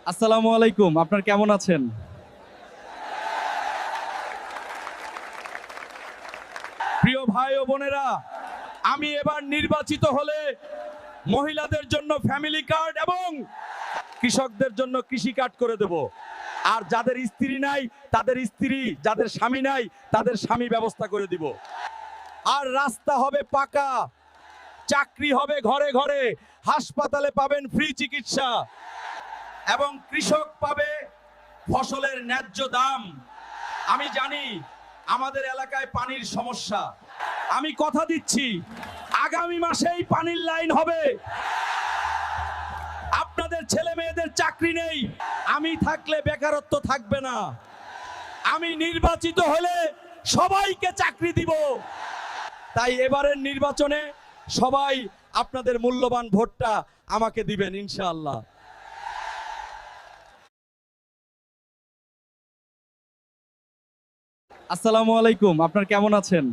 আসসালামু আলাইকুম, আপনার কেমন আছেন? প্রিয় ভাই ও বোনেরা, আমি এবার নির্বাচিত হলে মহিলাদের জন্য ফ্যামিলি কার্ড এবং কৃষকদের জন্য কৃষি কার্ড করে দেব। আর যাদের স্ত্রী নাই তাদের স্ত্রী, যাদের স্বামী নাই তাদের স্বামী ব্যবস্থা করে দিব। আর রাস্তা হবে পাকা, চাকরি হবে ঘরে ঘরে, হাসপাতালে পাবেন ফ্রি চিকিৎসা এবং কৃষক পাবে ফসলের ন্যায্য দাম। আমি জানি আমাদের এলাকায় পানির সমস্যা, আমি কথা দিচ্ছি আগামী মাসেই পানির লাইন হবে। আপনাদের ছেলে মেয়েদের চাকরি নেই, আমি থাকলে বেকারত্ব থাকবে না। আমি নির্বাচিত হলে সবাইকে চাকরি দিব। তাই এবারের নির্বাচনে সবাই আপনাদের মূল্যবান ভোটটা আমাকে দিবেন ইনশাআল্লাহ। আসসালামু আলাইকুম, আপনার কেমন আছেন?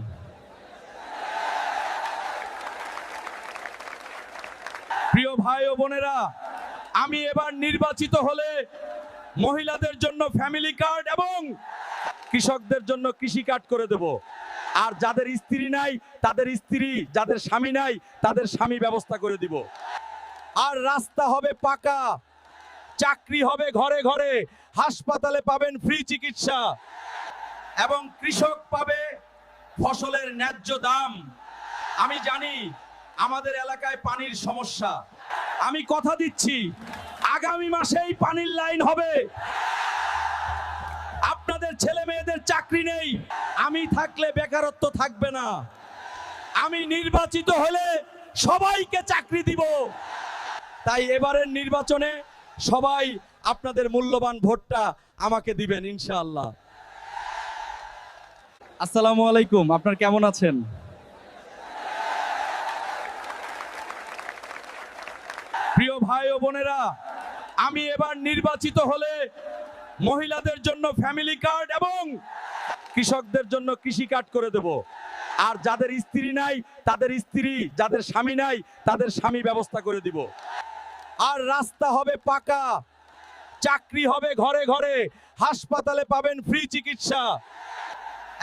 প্রিয় ভাই ও বোনেরা, আমি এবার নির্বাচিত হলে মহিলাদের জন্য ফ্যামিলি কার্ড এবং কৃষকদের জন্য কৃষি কার্ড করে দেব। আর যাদের স্ত্রী নাই তাদের স্ত্রী, যাদের স্বামী নাই তাদের স্বামী ব্যবস্থা করে দিব। আর রাস্তা হবে পাকা, চাকরি হবে ঘরে ঘরে, হাসপাতালে পাবেন ফ্রি চিকিৎসা এবং কৃষক পাবে ফসলের ন্যায্য দাম। আমি জানি আমাদের এলাকায় পানির সমস্যা, আমি কথা দিচ্ছি আগামী মাসেই পানির লাইন হবে। আপনাদের ছেলে মেয়েদের চাকরি নেই, আমি থাকলে বেকারত্ব থাকবে না। আমি নির্বাচিত হলে সবাইকে চাকরি দিব। তাই এবারের নির্বাচনে সবাই আপনাদের মূল্যবান ভোটটা আমাকে দিবেন ইনশাআল্লাহ। আসসালামু আলাইকুম, আপনার কেমন আছেন? প্রিয় ভাই ও বোনেরা, আমি এবার নির্বাচিত হলে মহিলাদের জন্য ফ্যামিলি কার্ড এবং কৃষকদের জন্য কৃষি কার্ড করে দেব। আর যাদের স্ত্রী নাই তাদের স্ত্রী, যাদের স্বামী নাই তাদের স্বামী ব্যবস্থা করে দিব। আর রাস্তা হবে পাকা, চাকরি হবে ঘরে ঘরে, হাসপাতালে পাবেন ফ্রি চিকিৎসা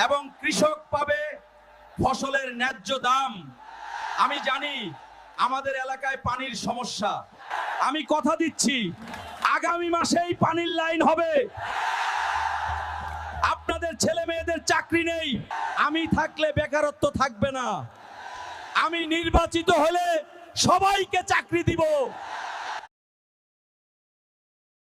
এবং কৃষক পাবে ফসলের ন্যায্য দাম। আমি জানি আমাদের এলাকায় পানির সমস্যা, আমি কথা দিচ্ছি আগামী মাসেই পানির লাইন হবে। আপনাদের ছেলে মেয়েদের চাকরি নেই, আমি থাকলে বেকারত্ব থাকবে না। আমি নির্বাচিত হলে সবাইকে চাকরি দিব।